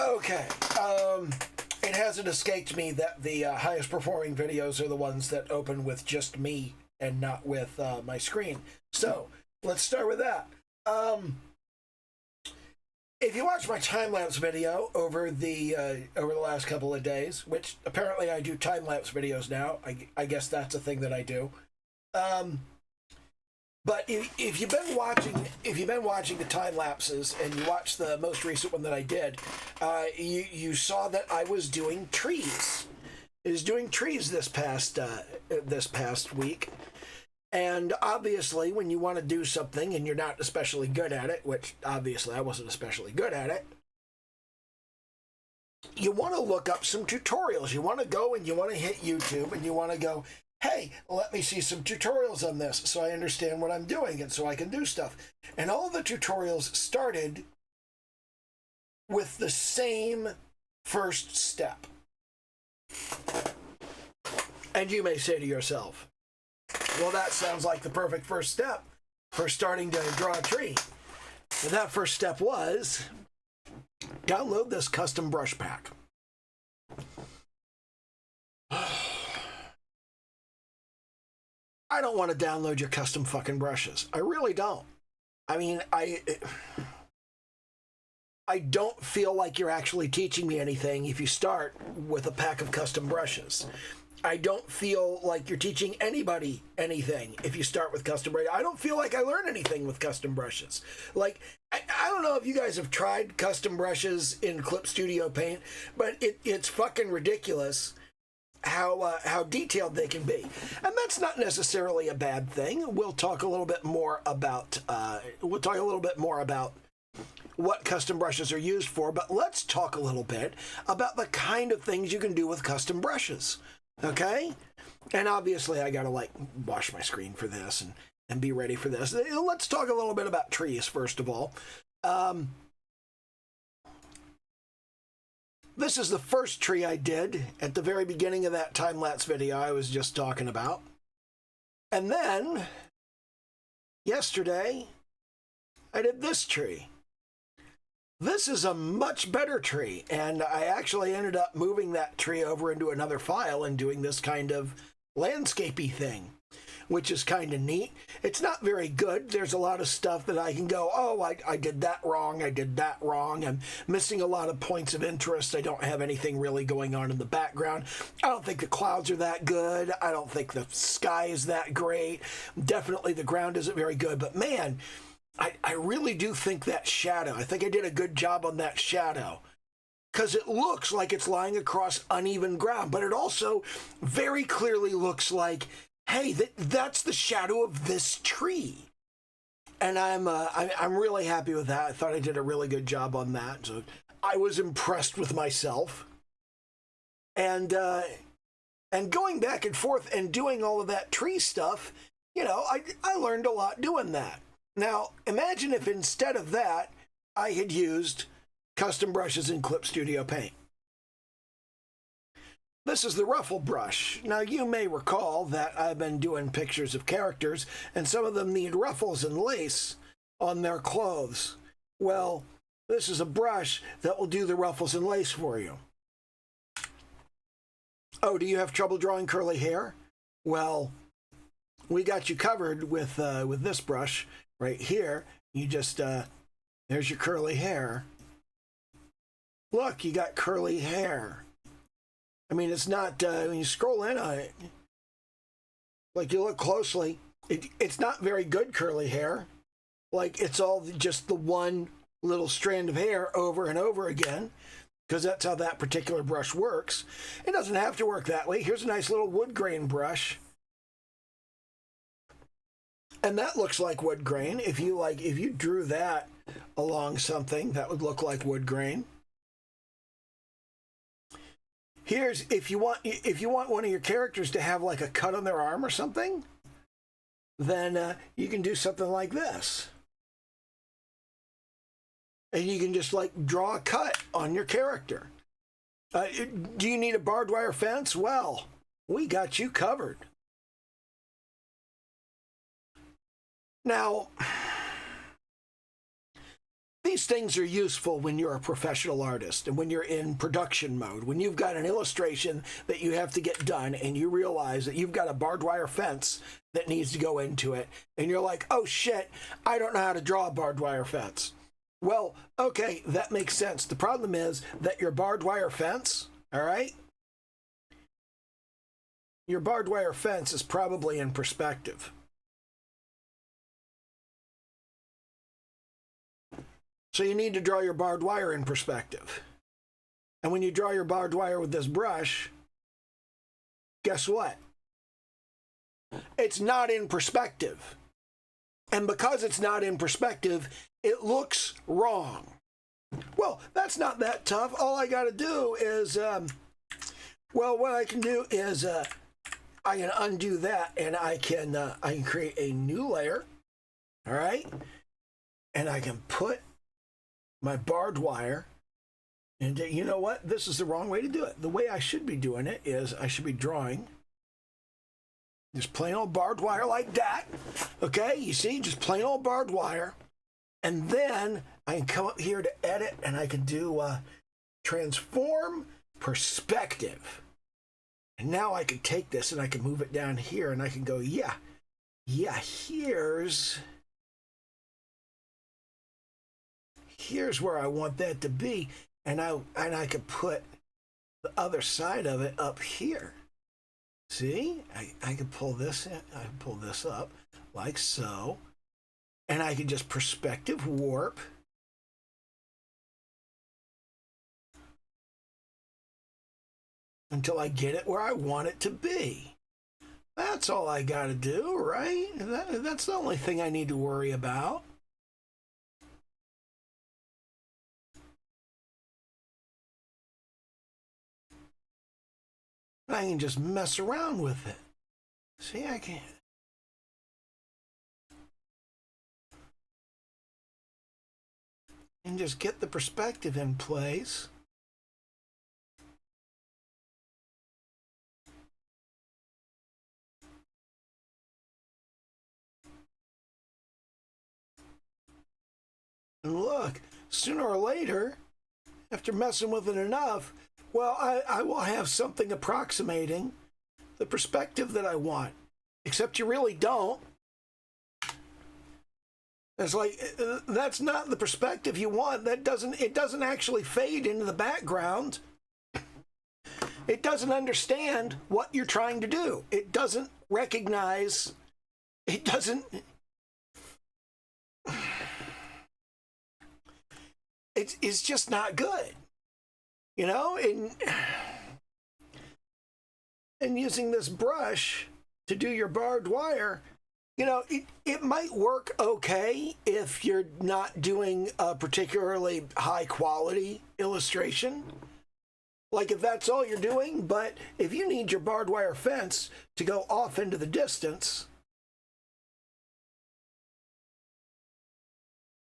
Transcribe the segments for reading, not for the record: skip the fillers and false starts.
Okay. It hasn't escaped me that the highest performing videos are the ones that open with just me and not with my screen. So let's start with that. If you watch my time-lapse video over the last couple of days, which apparently I do time-lapse videos now, I guess that's a thing that I do. But if you've been watching the time lapses and you watched the most recent one that I did, you saw that I was doing trees. I was doing trees this past week, and obviously when you want to do something and you're not especially good at it, which obviously I wasn't especially good at it, you want to look up some tutorials. You want to go and you want to hit YouTube and you want to go, hey, let me see some tutorials on this so I understand what I'm doing and so I can do stuff. And all the tutorials started with the same first step. And you may say to yourself, well, that sounds like the perfect first step for starting to draw a tree. And that first step was download this custom brush pack. I don't want to download your custom fucking brushes. I really don't. I mean, I don't feel like you're actually teaching me anything if you start with a pack of custom brushes. I don't feel like you're teaching anybody anything if you start with custom brushes. I don't feel like I learn anything with custom brushes. Like, I don't know if you guys have tried custom brushes in Clip Studio Paint, but it's fucking ridiculous how detailed they can be. And that's not necessarily a bad thing. We'll talk a little bit more about what custom brushes are used for, but let's talk a little bit about the kind of things you can do with custom brushes. Okay? And obviously I gotta like wash my screen for this and be ready for this. Let's talk a little bit about trees first of all. This is the first tree I did at the very beginning of that time-lapse video I was just talking about. And then, yesterday, I did this tree. This is a much better tree, and I actually ended up moving that tree over into another file and doing this kind of landscapey thing, which is kind of neat. It's not very good. There's a lot of stuff that I can go, oh, I did that wrong, I did that wrong. I'm missing a lot of points of interest. I don't have anything really going on in the background. I don't think the clouds are that good. I don't think the sky is that great. Definitely the ground isn't very good. But man, I really do think that shadow, I think I did a good job on that shadow. Because it looks like it's lying across uneven ground, but it also very clearly looks like, hey, that's the shadow of this tree. And I'm really happy with that. I thought I did a really good job on that. So I was impressed with myself. And going back and forth and doing all of that tree stuff, you know, I learned a lot doing that. Now, imagine if instead of that, I had used custom brushes in Clip Studio Paint. This is the ruffle brush. Now, you may recall that I've been doing pictures of characters, and some of them need ruffles and lace on their clothes. Well, this is a brush that will do the ruffles and lace for you. Oh, do you have trouble drawing curly hair? Well, we got you covered with this brush right here. You just, there's your curly hair. Look, you got curly hair. I mean, it's not, when you scroll in on it, like you look closely, it's not very good curly hair. Like it's all just the one little strand of hair over and over again, because that's how that particular brush works. It doesn't have to work that way. Here's a nice little wood grain brush. And that looks like wood grain. If you drew that along something, that would look like wood grain. Here's, if you want one of your characters to have like a cut on their arm or something, then you can do something like this. And you can just like draw a cut on your character. Do you need a barbed wire fence? Well, we got you covered. Now, These things are useful when you're a professional artist and when you're in production mode, when you've got an illustration that you have to get done and you realize that you've got a barbed wire fence that needs to go into it. And you're like, oh shit, I don't know how to draw a barbed wire fence. Well, okay, that makes sense. The problem is that your barbed wire fence, all right, your barbed wire fence is probably in perspective. So you need to draw your barbed wire in perspective. And when you draw your barbed wire with this brush, guess what? It's not in perspective. And because it's not in perspective, it looks wrong. Well, that's not that tough. All I got to do is, what I can do is I can undo that, and I can create a new layer, all right? And I can put my barbed wire, and you know what? This is the wrong way to do it. The way I should be doing it is I should be drawing just plain old barbed wire like that, okay? You see, just plain old barbed wire. And then I can come up here to edit, and I can do transform perspective. And now I can take this and I can move it down here, and I can go, yeah, here's where I want that to be, and I could put the other side of it up here. See, I can pull this in, I can pull this up like so, and I can just perspective warp until I get it where I want it to be. That's all I got to do, right? That's the only thing I need to worry about. I can just mess around with it. See, I can. And just get the perspective in place. And look, sooner or later, after messing with it enough, well, I will have something approximating the perspective that I want. Except you really don't. It's like, that's not the perspective you want. It doesn't actually fade into the background. It doesn't understand what you're trying to do. It doesn't recognize, it doesn't... It's just not good. You know, and using this brush to do your barbed wire, you know, it might work okay if you're not doing a particularly high quality illustration. Like if that's all you're doing, but if you need your barbed wire fence to go off into the distance,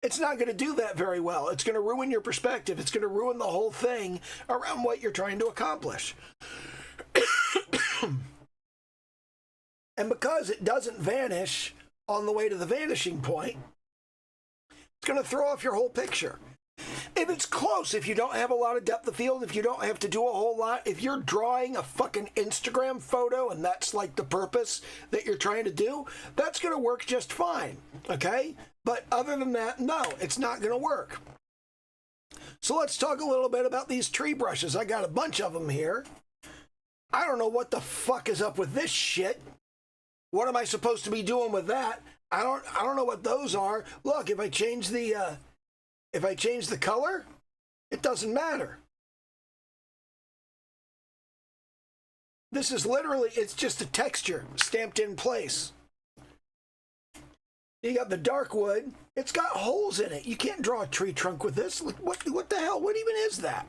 it's not going to do that very well. It's going to ruin your perspective. It's going to ruin the whole thing around what you're trying to accomplish. And because it doesn't vanish on the way to the vanishing point, it's going to throw off your whole picture. If it's close, if you don't have a lot of depth of field, if you don't have to do a whole lot, if you're drawing a fucking Instagram photo and that's like the purpose that you're trying to do, that's going to work just fine, okay? But other than that, no, it's not going to work. So let's talk a little bit about these tree brushes. I got a bunch of them here. I don't know what the fuck is up with this shit. What am I supposed to be doing with that? I don't know what those are. Look, if I change the color, it doesn't matter. This is literally, it's just a texture stamped in place. You got the dark wood. It's got holes in it. You can't draw a tree trunk with this. What the hell? What even is that?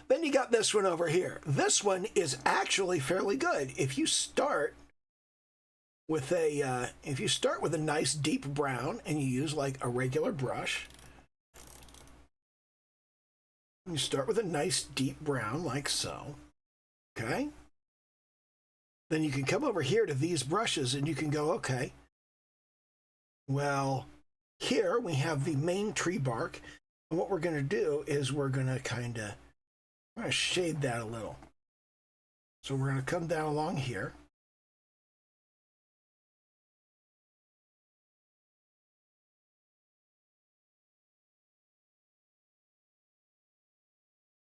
Then you got this one over here. This one is actually fairly good. If you start with a nice deep brown and you use like a regular brush, you start with a nice deep brown like so, okay? Then you can come over here to these brushes and you can go, okay, well, here we have the main tree bark. And what we're going to do is we're going to shade that a little. So we're going to come down along here.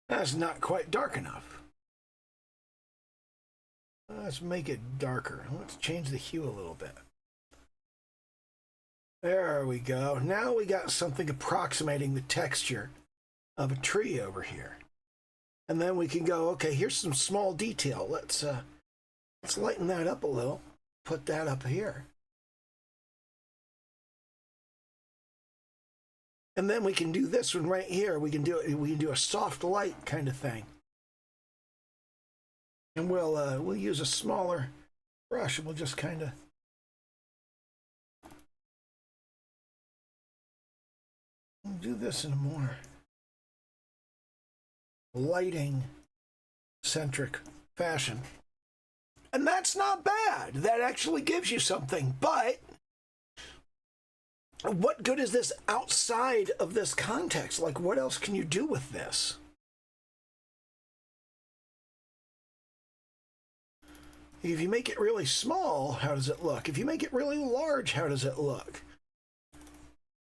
That's not quite dark enough. Let's make it darker. Let's change the hue a little bit. There we go. Now we got something approximating the texture of a tree over here. And then we can go, okay, here's some small detail. Let's lighten that up a little. Put that up here. And then we can do this one right here. We can do a soft light kind of thing. And we'll use a smaller brush, and we'll just kind of do this in a more lighting centric fashion. And that's not bad. That actually gives you something. But what good is this outside of this context? Like, what else can you do with this? If you make it really small, how does it look? If you make it really large, how does it look?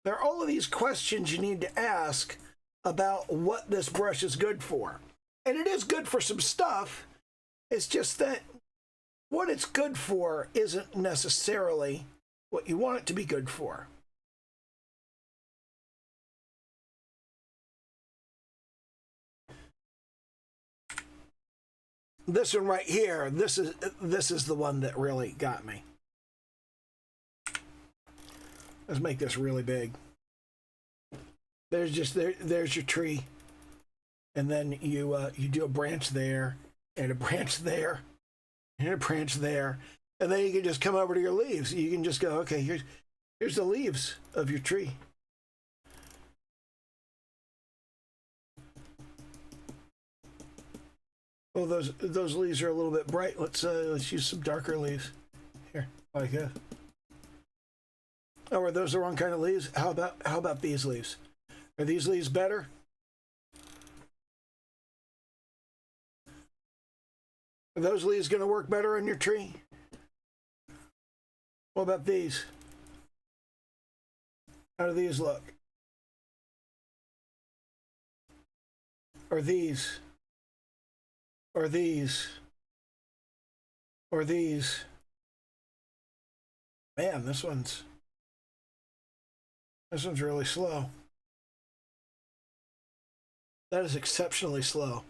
There are all of these questions you need to ask about what this brush is good for. And it is good for some stuff. It's just that what it's good for isn't necessarily what you want it to be good for. This one right here, this is the one that really got me. Let's make this really big. There's your tree, and then you do a branch there, and a branch there, and a branch there, and then you can just come over to your leaves. You can just go, okay, here's the leaves of your tree. Oh, those leaves are a little bit bright. Let's use some darker leaves. Here, like that. Oh, are those the wrong kind of leaves? How about these leaves? Are these leaves better? Are those leaves going to work better on your tree? What about these? How do these look? Or these? Or these? Or these? Man, this one's really slow. That is exceptionally slow.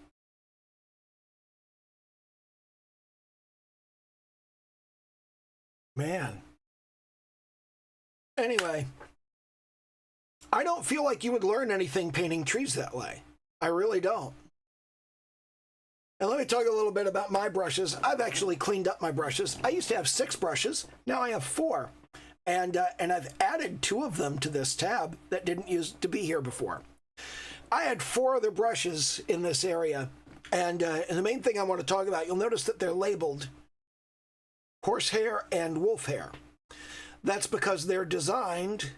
Man. Anyway, I don't feel like you would learn anything painting trees that way. I really don't. And let me talk a little bit about my brushes. I've actually cleaned up my brushes. I used to have 6 brushes. Now I have 4. And I've added 2 of them to this tab that didn't used to be here before. I had 4 other brushes in this area. And the main thing I want to talk about, you'll notice that they're labeled horsehair and wolf hair. That's because they're designed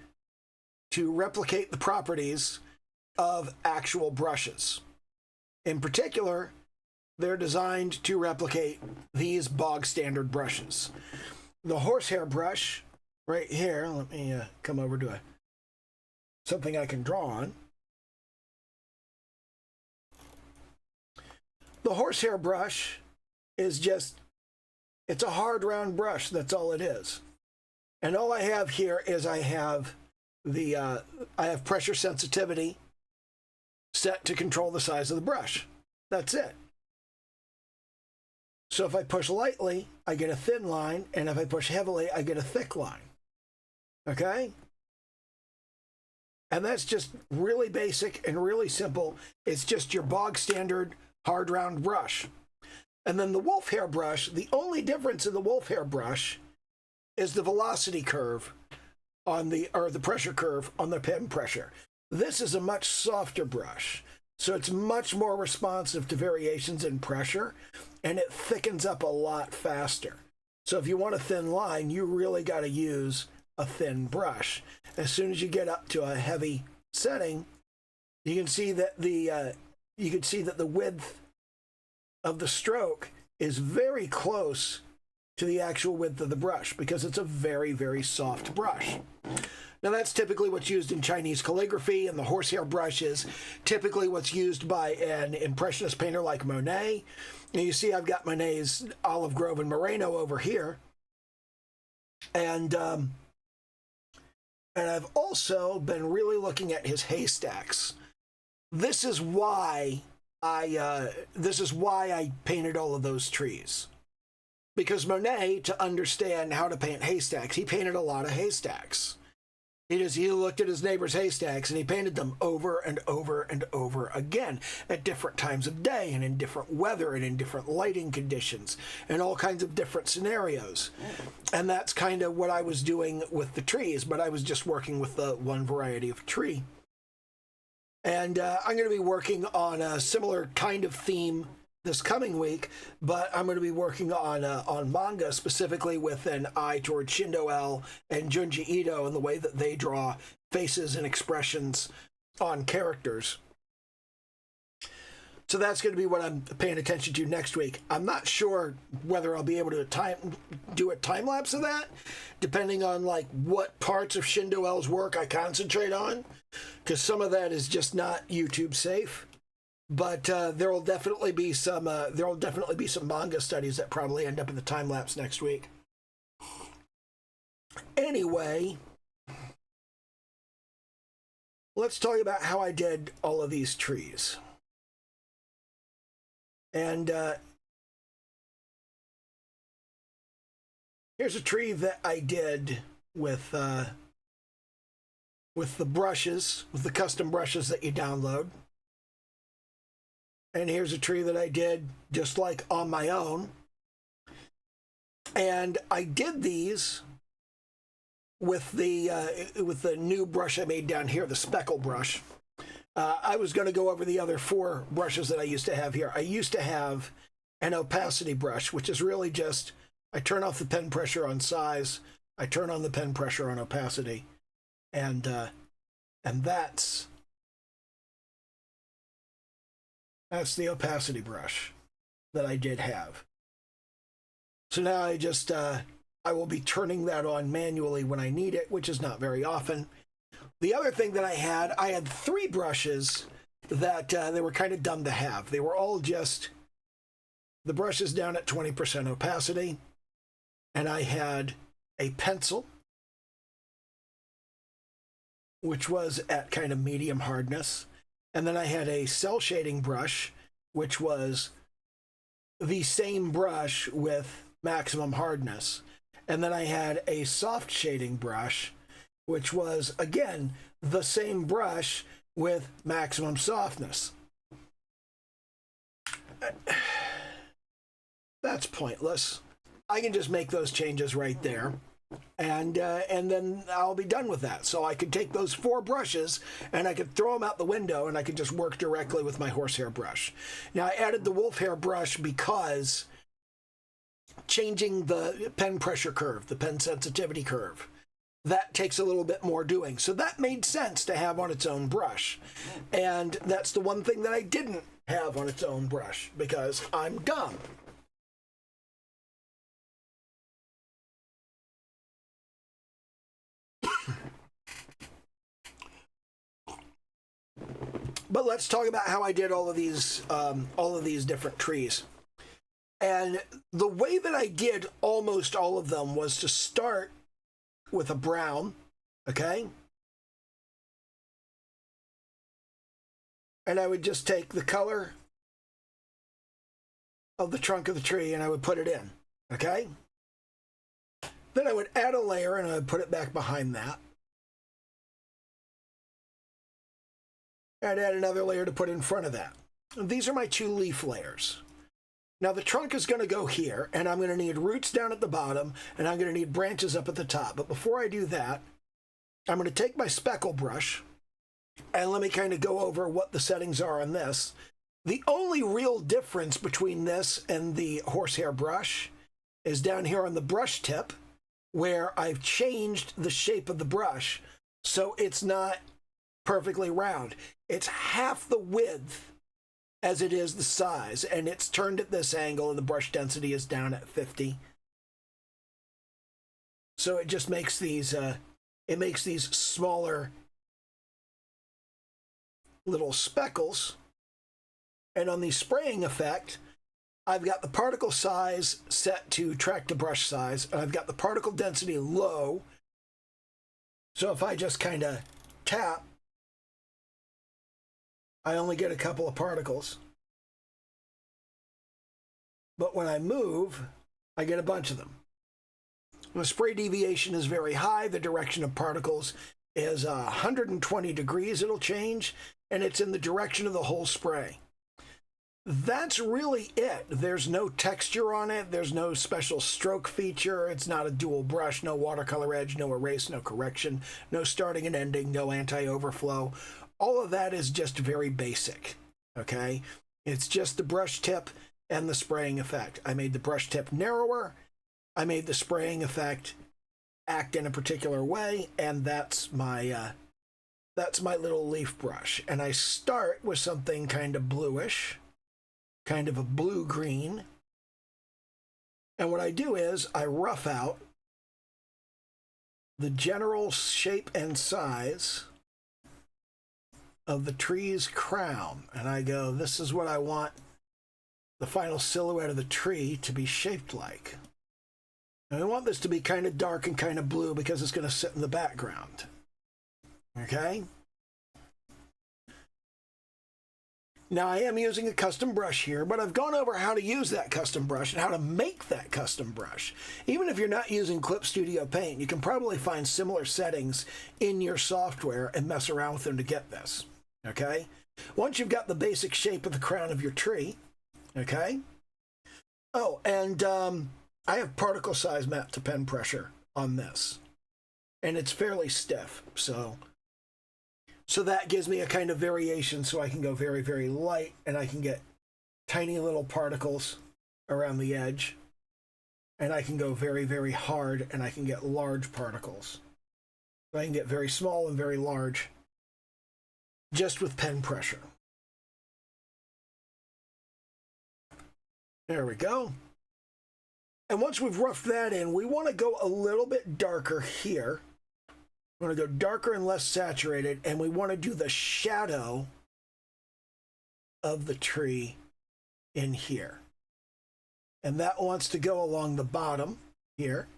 to replicate the properties of actual brushes. In particular, they're designed to replicate these bog standard brushes. The horsehair brush right here, let me come over to something I can draw on. The horsehair brush is just, it's a hard round brush, that's all it is. And all I have here is I have pressure sensitivity set to control the size of the brush. That's it. So if I push lightly, I get a thin line, and if I push heavily, I get a thick line. Okay? And that's just really basic and really simple. It's just your bog standard hard round brush. And then the wolf hair brush, the only difference in the wolf hair brush is the velocity curve or the pressure curve on the pen pressure. This is a much softer brush. So it's much more responsive to variations in pressure, and it thickens up a lot faster. So if you want a thin line, you really got to use a thin brush. As soon as you get up to a heavy setting, you can see that the width of the stroke is very close to the actual width of the brush because it's a very, very soft brush. Now that's typically what's used in Chinese calligraphy, and the horsehair brush is typically what's used by an impressionist painter like Monet. And you see I've got Monet's Olive Grove and Moreno over here. And I've also been really looking at his haystacks. This is why I painted all of those trees. Because Monet, to understand how to paint haystacks, he painted a lot of haystacks. He looked at his neighbor's haystacks and he painted them over and over and over again at different times of day and in different weather and in different lighting conditions and all kinds of different scenarios. And that's kind of what I was doing with the trees, but I was just working with the one variety of tree. And I'm going to be working on a similar kind of theme this coming week, but I'm going to be working on manga, specifically with an eye towards Shindo L and Junji Ito and the way that they draw faces and expressions on characters. So that's going to be what I'm paying attention to next week. I'm not sure whether I'll be able to do a time lapse of that, depending on like what parts of Shindo L's work I concentrate on, because some of that is just not YouTube safe. But there will definitely be some manga studies that probably end up in the time lapse next week. Anyway, let's talk about how I did all of these trees. And here's a tree that I did with the brushes, with the custom brushes that you download. And here's a tree that I did just like on my own. And I did these with the new brush I made down here, the speckle brush. I was going to go over the other 4 brushes that I used to have here. I used to have an opacity brush, which is really just, I turn off the pen pressure on size, I turn on the pen pressure on opacity, and that's the opacity brush that I did have. So now I will be turning that on manually when I need it, which is not very often. The other thing that I had 3 brushes that they were kind of dumb to have. They were all just the brushes down at 20% opacity. And I had a pencil, which was at kind of medium hardness. And then I had a cell shading brush, which was the same brush with maximum hardness. And then I had a soft shading brush, which was, again, the same brush with maximum softness. That's pointless. I can just make those changes right there. And then I'll be done with that. So I could take those 4 brushes and I could throw them out the window and I could just work directly with my horsehair brush. Now I added the wolf hair brush because changing the pen pressure curve, the pen sensitivity curve, that takes a little bit more doing. So that made sense to have on its own brush. And that's the one thing that I didn't have on its own brush because I'm dumb. But let's talk about how I did all of these different trees. And the way that I did almost all of them was to start with a brown, okay? And I would just take the color of the trunk of the tree and I would put it in, okay? Then I would add a layer and I would put it back behind that. I'd add another layer to put in front of that. And these are my 2 leaf layers. Now the trunk is going to go here, and I'm going to need roots down at the bottom, and I'm going to need branches up at the top. But before I do that, I'm going to take my speckle brush, and let me kind of go over what the settings are on this. The only real difference between this and the horsehair brush is down here on the brush tip. where I've changed the shape of the brush so it's not perfectly round. It's half the width as it is the size, and it's turned at this angle, and the brush density is down at 50. So it just makes these smaller little speckles. And on the spraying effect, I've got the particle size set to track the brush size, and I've got the particle density low. So if I just kind of tap, I only get a couple of particles. But when I move, I get a bunch of them. The spray deviation is very high. The direction of particles is 120 degrees it'll change, and it's in the direction of the whole spray. That's really it. There's no texture on it. There's no special stroke feature. It's not a dual brush, no watercolor edge, no erase, no correction, no starting and ending, no anti-overflow. All of that is just very basic, okay? It's just the brush tip and the spraying effect. I made the brush tip narrower. I made the spraying effect act in a particular way, and that's my little leaf brush. And I start with something kind of bluish, kind of a blue-green. And what I do is I rough out the general shape and size of the tree's crown. And I go, this is what I want the final silhouette of the tree to be shaped like. And I want this to be kind of dark and kind of blue because it's going to sit in the background. Okay? Now, I am using a custom brush here, but I've gone over how to use that custom brush and how to make that custom brush. Even if you're not using Clip Studio Paint, you can probably find similar settings in your software and mess around with them to get this. Okay? Once you've got the basic shape of the crown of your tree, okay? Oh, and I have particle size mapped to pen pressure on this. And it's fairly stiff, so that gives me a kind of variation, so I can go very, very light, and I can get tiny little particles around the edge. And I can go very, very hard, and I can get large particles. So I can get very small and very large just with pen pressure. There we go. And once we've roughed that in, we want to go a little bit darker here. We want to go darker and less saturated, and we want to do the shadow of the tree in here. And that wants to go along the bottom here.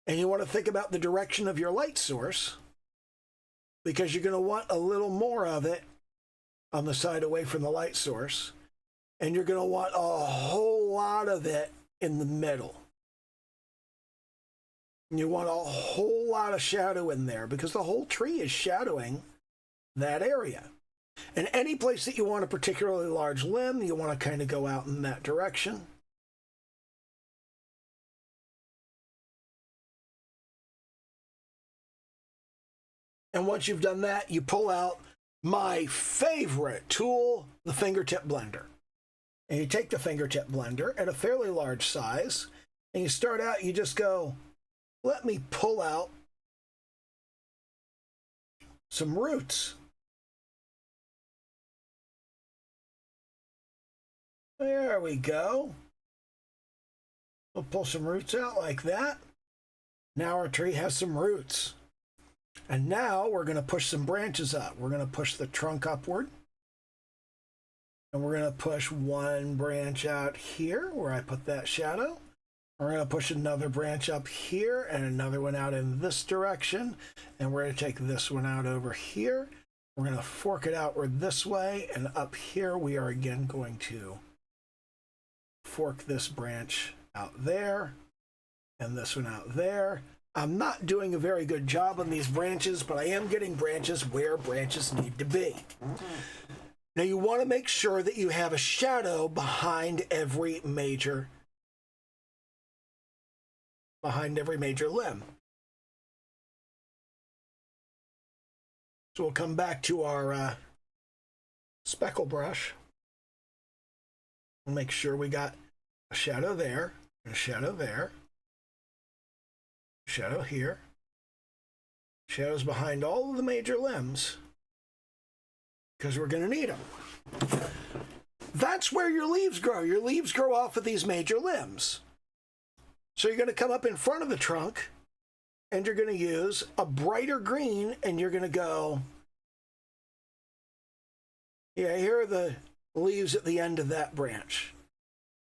And you want to think about the direction of your light source, because you're going to want a little more of it on the side away from the light source. And you're going to want a whole lot of it in the middle. You want a whole lot of shadow in there because the whole tree is shadowing that area. And any place that you want a particularly large limb, you want to kind of go out in that direction. And once you've done that, you pull out my favorite tool, the fingertip blender. And you take the fingertip blender at a fairly large size, and you start out, you just go, let me pull out some roots. There we go. We'll pull some roots out like that. Now our tree has some roots. And now we're going to push some branches up. We're going to push the trunk upward. And we're going to push one branch out here where I put that shadow. We're going to push another branch up here and another one out in this direction. And we're going to take this one out over here. We're going to fork it outward this way. And up here, we are again going to fork this branch out there and this one out there. I'm not doing a very good job on these branches, but I am getting branches where branches need to be. Now you want to make sure that you have a shadow behind every major limb. So we'll come back to our speckle brush. We'll make sure we got a shadow there and a shadow there. shadow here, shadows behind all of the major limbs, because we're going to need them. That's where your leaves grow. Your leaves grow off of these major limbs. So you're going to come up in front of the trunk, and you're going to use a brighter green, and you're going to go, yeah, here are the leaves at the end of that branch.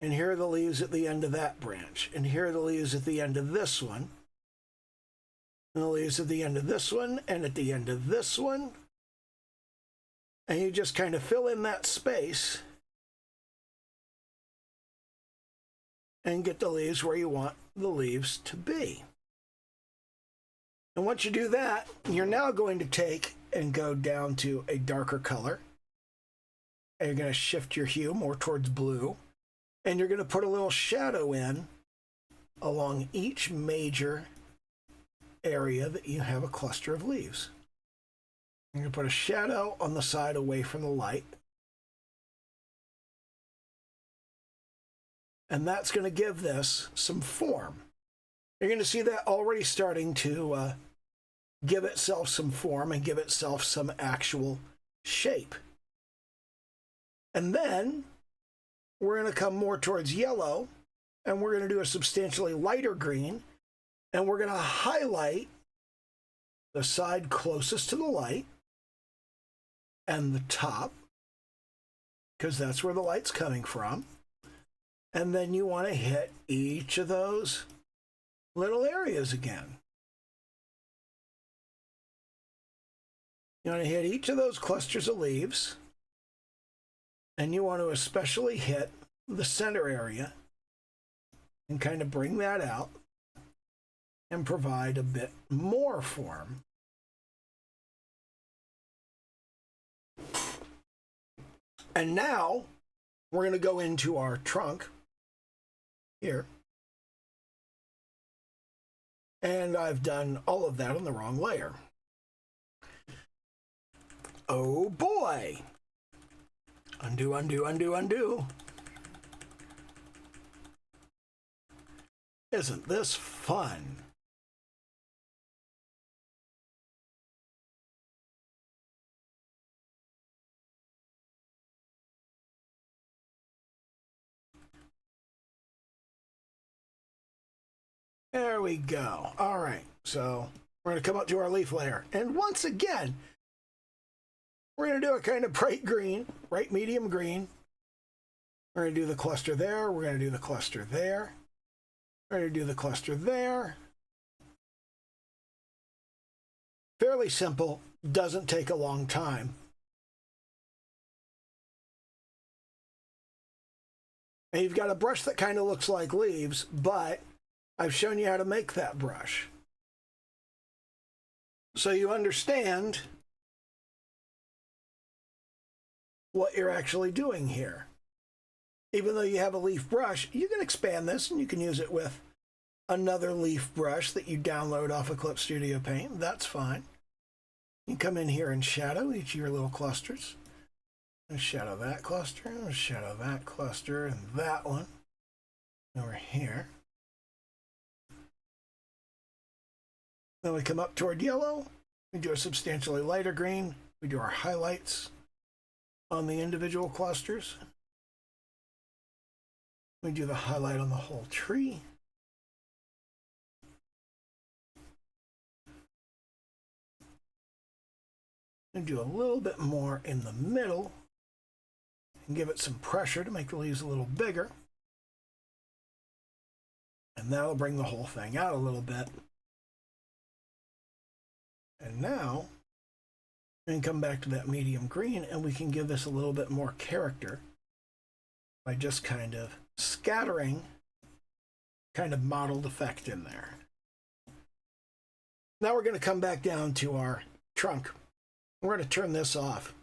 And here are the leaves at the end of that branch. And here are the leaves at the end of this one. And the leaves at the end of this one, and at the end of this one. And you just kind of fill in that space and get the leaves where you want the leaves to be. And once you do that, you're now going to take and go down to a darker color. And you're going to shift your hue more towards blue. And you're going to put a little shadow in along each major area that you have a cluster of leaves. You're going to put a shadow on the side away from the light. And that's going to give this some form. You're going to see that already starting to give itself some form and give itself some actual shape. And then we're going to come more towards yellow, and we're going to do a substantially lighter green, and we're going to highlight the side closest to the light and the top, because that's where the light's coming from. And then you want to hit each of those little areas again. You want to hit each of those clusters of leaves, and you want to especially hit the center area and kind of bring that out and provide a bit more form. And now we're going to go into our trunk here. And I've done all of that on the wrong layer. Oh boy! Undo, undo, undo, undo. Isn't this fun? There we go. All right, so we're going to come up to our leaf layer. And once again, we're going to do a kind of bright green, bright medium green. We're going to do the cluster there. We're going to do the cluster there. We're going to do the cluster there. Fairly simple. Doesn't take a long time. And you've got a brush that kind of looks like leaves, but I've shown you how to make that brush. So you understand what you're actually doing here. Even though you have a leaf brush, you can expand this and you can use it with another leaf brush that you download off of Clip Studio Paint. That's fine. You come in here and shadow each of your little clusters. And shadow that cluster, and shadow that cluster, and that one over here. Then we come up toward yellow. We do a substantially lighter green. We do our highlights on the individual clusters. We do the highlight on the whole tree. And do a little bit more in the middle and give it some pressure to make the leaves a little bigger. And that'll bring the whole thing out a little bit. And now we can come back to that medium green and we can give this a little bit more character by just kind of scattering kind of mottled effect in there. Now we're going to come back down to our trunk. We're going to turn this off.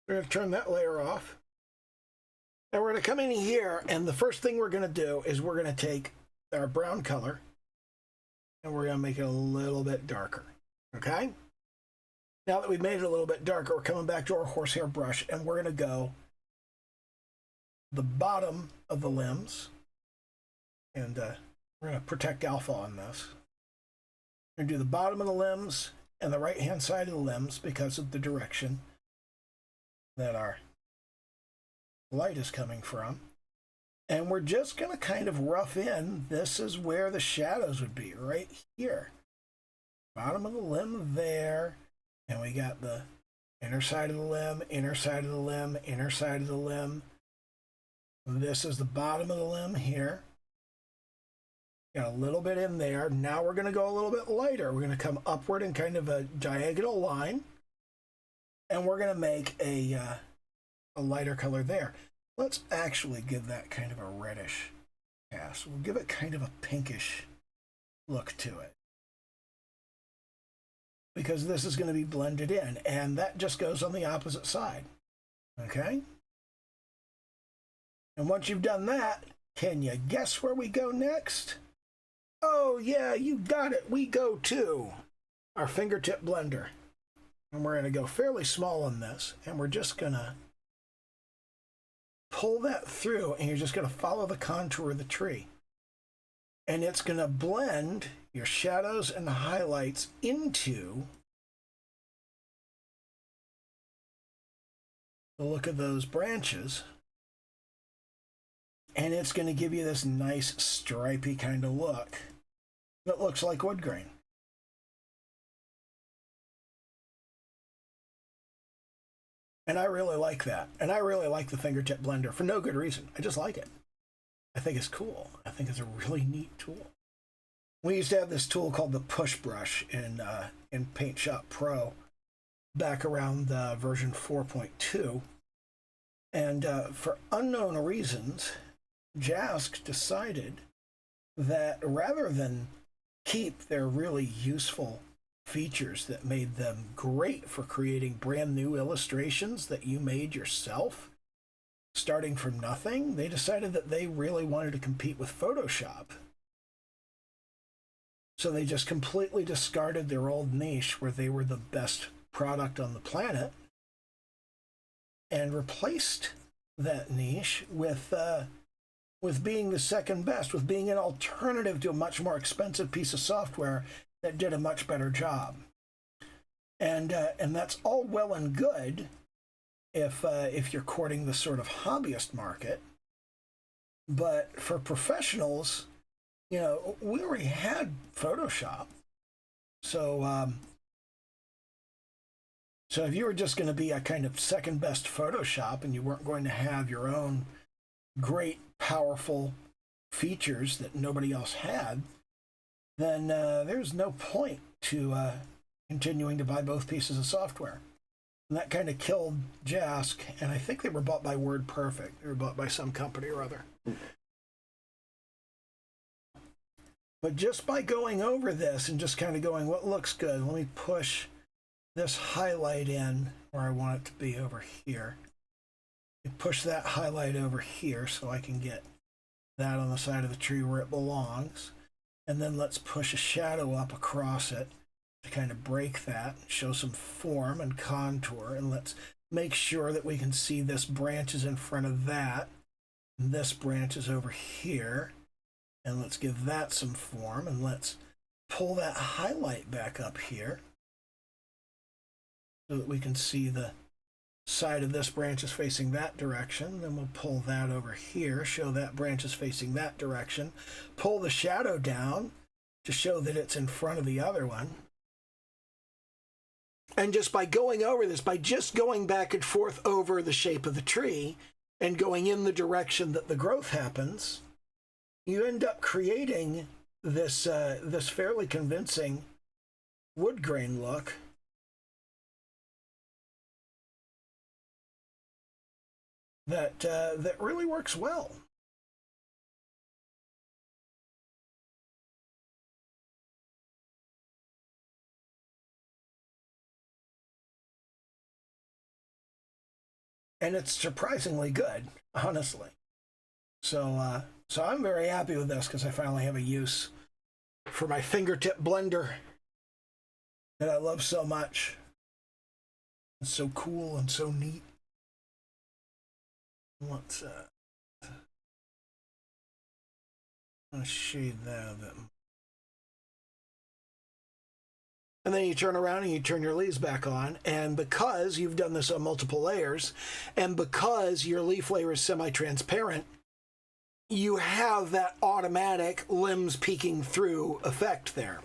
We're going to turn that layer off. And we're going to come in here, and the first thing we're going to do is we're going to take our brown color and we're going to make it a little bit darker. Okay? Now that we've made it a little bit darker, we're coming back to our horsehair brush, and we're going to go the bottom of the limbs, and we're going to protect alpha on this. We're going to do the bottom of the limbs and the right-hand side of the limbs because of the direction that our light is coming from. And we're just going to kind of rough in. This is where the shadows would be, right here. Bottom of the limb there. And we got the inner side of the limb, inner side of the limb, inner side of the limb. This is the bottom of the limb here. Got a little bit in there. Now we're going to go a little bit lighter. We're going to come upward in kind of a diagonal line. And we're going to make a lighter color there. Let's actually give that kind of a reddish cast. We'll give it kind of a pinkish look to it, because this is going to be blended in, and that just goes on the opposite side. Okay? And once you've done that, can you guess where we go next? Oh yeah, you got it. We go to our fingertip blender. And we're going to go fairly small on this, and we're just going to pull that through, and you're just going to follow the contour of the tree. And it's going to blend your shadows and the highlights into the look of those branches. And it's going to give you this nice stripy kind of look that looks like wood grain. And I really like that. And I really like the fingertip blender for no good reason. I just like it. I think it's cool. I think it's a really neat tool. We used to have this tool called the push brush in Paint Shop Pro back around version 4.2. And for unknown reasons, Jask decided that rather than keep their really useful features that made them great for creating brand new illustrations that you made yourself, starting from nothing, they decided that they really wanted to compete with Photoshop. So they just completely discarded their old niche where they were the best product on the planet and replaced that niche with being the second best, with being an alternative to a much more expensive piece of software that did a much better job. And that's all well and good if you're courting the sort of hobbyist market. But for professionals, you know, we already had Photoshop. So so if you were just going to be a kind of second best Photoshop and you weren't going to have your own great, powerful features that nobody else had, then there's no point to continuing to buy both pieces of software. And that kind of killed Jask, and I think they were bought by WordPerfect. They were bought by some company or other. But just by going over this and just kind of going, what looks good? Let me push this highlight in where I want it to be over here. Push that highlight over here so I can get that on the side of the tree where it belongs. And then let's push a shadow up across it to kind of break that, show some form and contour. And let's make sure that we can see this branch is in front of that. And this branch is over here. And let's give that some form. And let's pull that highlight back up here so that we can see the side of this branch is facing that direction. Then we'll pull that over here, show that branch is facing that direction. Pull the shadow down to show that it's in front of the other one. And just by going over this, by just going back and forth over the shape of the tree and going in the direction that the growth happens, you end up creating this, this fairly convincing wood grain look that really works well. And it's surprisingly good, honestly. So I'm very happy with this because I finally have a use for my fingertip blender that I love so much. It's so cool and so neat. Let's shade that a bit. And then you turn around and you turn your leaves back on, and because you've done this on multiple layers, and because your leaf layer is semi-transparent, you have that automatic limbs peeking through effect there.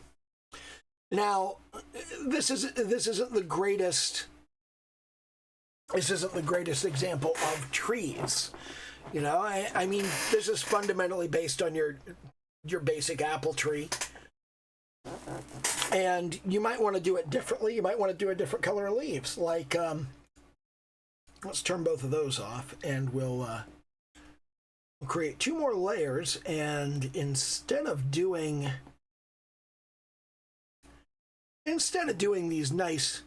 Now, this isn't the greatest example of trees. You know, I mean, this is fundamentally based on your basic apple tree. And you might want to do it differently. You might want to do a different color of leaves. Like, let's turn both of those off, and we'll create 2 more layers. And instead of doing these nice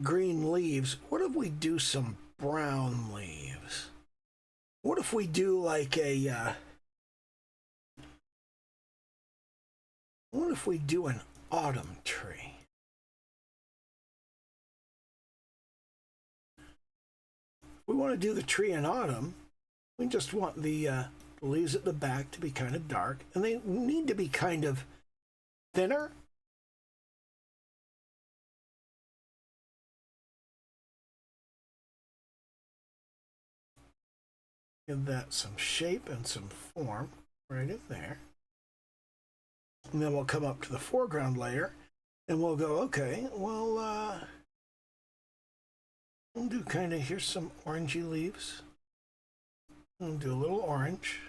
green leaves, what if we do some brown leaves? What if we do like a what if we do an autumn tree? If we want to do the tree in autumn, we just want the leaves at the back to be kind of dark, and they need to be kind of thinner. Give that some shape and some form right in there. And then we'll come up to the foreground layer and we'll go, okay, well, we'll do kind of, here's some orangey leaves. We'll do a little orange.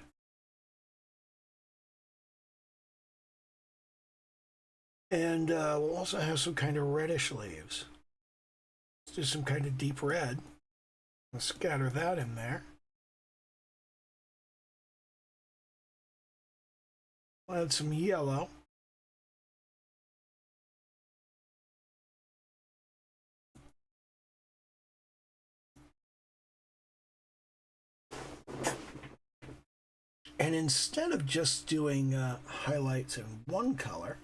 And we'll also have some kind of reddish leaves. Let's do some kind of deep red. We'll scatter that in there. We'll add some yellow. And instead of just doing highlights in one color,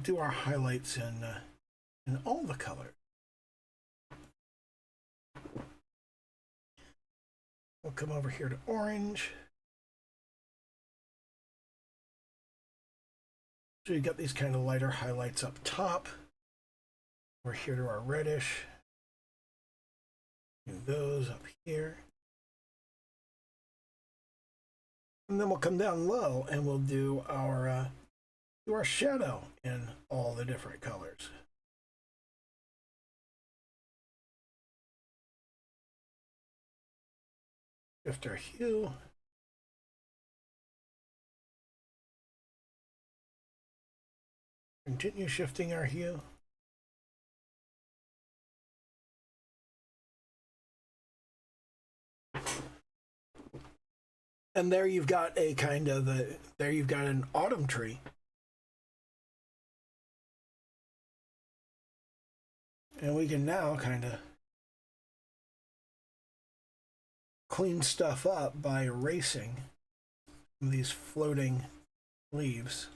do our highlights in all the colors. We'll come over here to orange. So you got these kind of lighter highlights up top. We're here to our reddish. Do those up here. And then we'll come down low and we'll do our shadow in all the different colors. Shift our hue. Continue shifting our hue. And there you've got a kind of there you've got an autumn tree. And we can now kind of clean stuff up by erasing these floating leaves.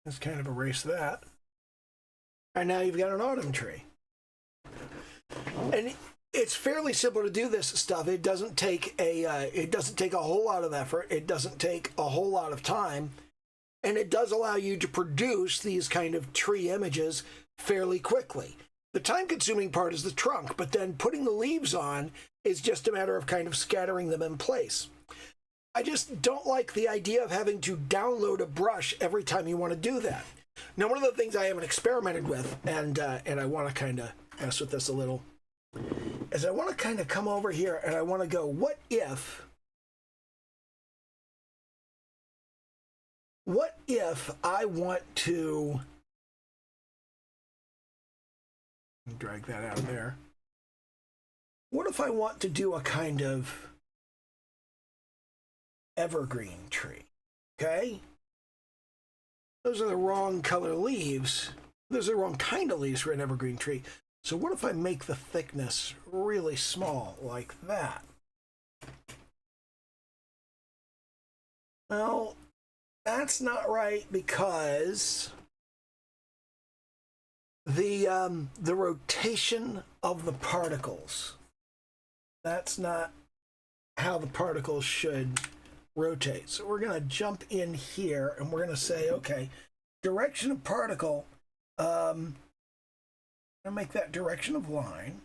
Let's kind of erase that. And now you've got an autumn tree. And it's fairly simple to do this stuff. It doesn't take a whole lot of effort. It doesn't take a whole lot of time. And it does allow you to produce these kind of tree images fairly quickly. The time-consuming part is the trunk, but then putting the leaves on is just a matter of kind of scattering them in place. I just don't like the idea of having to download a brush every time you want to do that. Now, one of the things I haven't experimented with, and I want to kind of mess with this a little, is I want to kind of come over here and I want to go, what if I want to drag that out of there? What if I want to do a kind of evergreen tree? Okay, those are the wrong color leaves, Those are the wrong kind of leaves for an evergreen tree. So what if I make the thickness really small, like that? Well, that's not right, because the rotation of the particles, that's not how the particles should rotate. So we're going to jump in here and we're going to say, okay, direction of particle, I'm going to make that direction of line,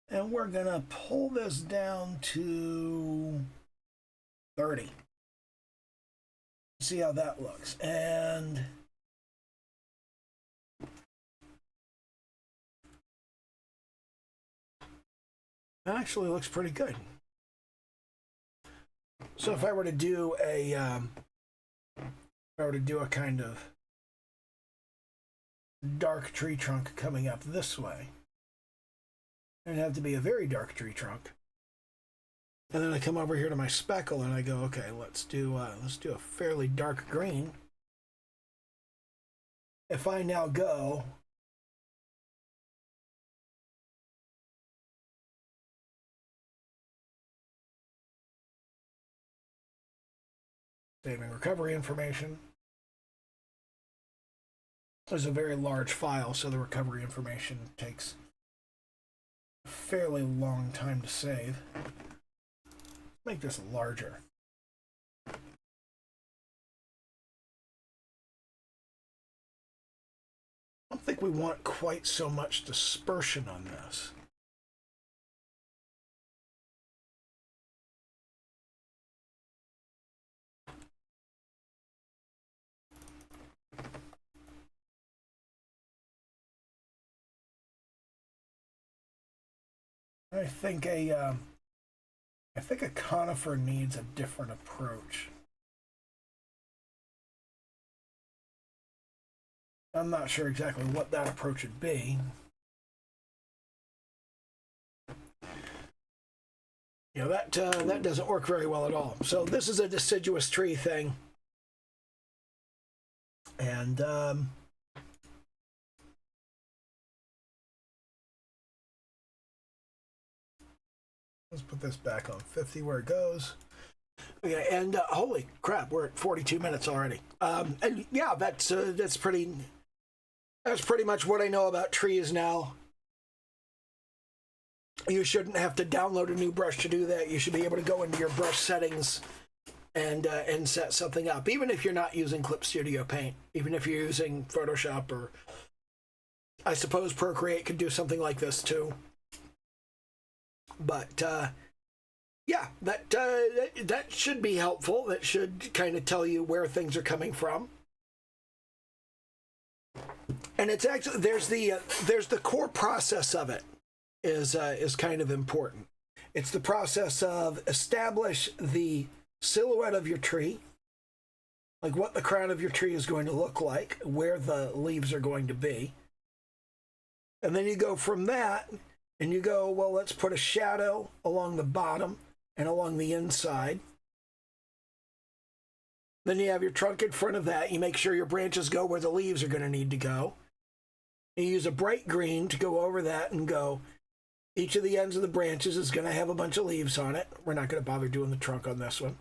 and we're going to pull this down to 30. See how that looks. And that actually looks pretty good. So if I were to do a kind of dark tree trunk coming up this way, it'd have to be a very dark tree trunk. And then I come over here to my speckle and I go, okay, let's do a fairly dark green. If I now go saving recovery information. There's a very large file, so the recovery information takes a fairly long time to save. Make this larger. I don't think we want quite so much dispersion on this. I think a conifer needs a different approach. I'm not sure exactly what that approach would be. You know, that doesn't work very well at all. So this is a deciduous tree thing. And let's put this back on 50 where it goes. Okay, and holy crap, we're at 42 minutes already. And yeah, that's pretty much what I know about trees now. You shouldn't have to download a new brush to do that. You should be able to go into your brush settings and set something up, even if you're not using Clip Studio Paint, even if you're using Photoshop, or I suppose Procreate could do something like this too. But yeah, that should be helpful. That should kind of tell you where things are coming from. And it's actually there's the core process of it is kind of important. It's the process of establish the silhouette of your tree, like what the crown of your tree is going to look like, where the leaves are going to be. And then you go from that and you go, well, let's put a shadow along the bottom and along the inside. Then you have your trunk in front of that. You make sure your branches go where the leaves are going to need to go. And you use a bright green to go over that and go, each of the ends of the branches is going to have a bunch of leaves on it. We're not going to bother doing the trunk on this one.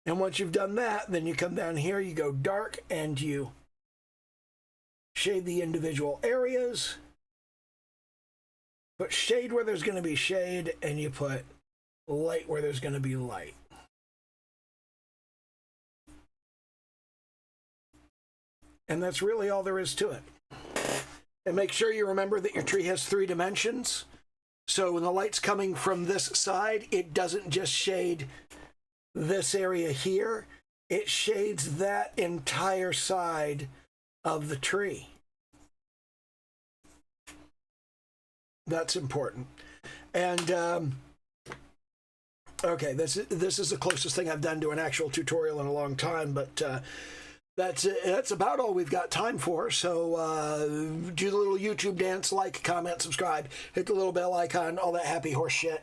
And once you've done that, then you come down here, you go dark, and you shade the individual areas. Put shade where there's going to be shade, and you put light where there's going to be light. And that's really all there is to it. And make sure you remember that your tree has 3 dimensions. So when the light's coming from this side, it doesn't just shade this area here. It shades that entire side of the tree. That's important. And okay, this is the closest thing I've done to an actual tutorial in a long time, but that's about all we've got time for. So do the little YouTube dance, like, comment, subscribe, hit the little bell icon, all that happy horse shit.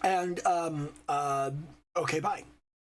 And okay, bye.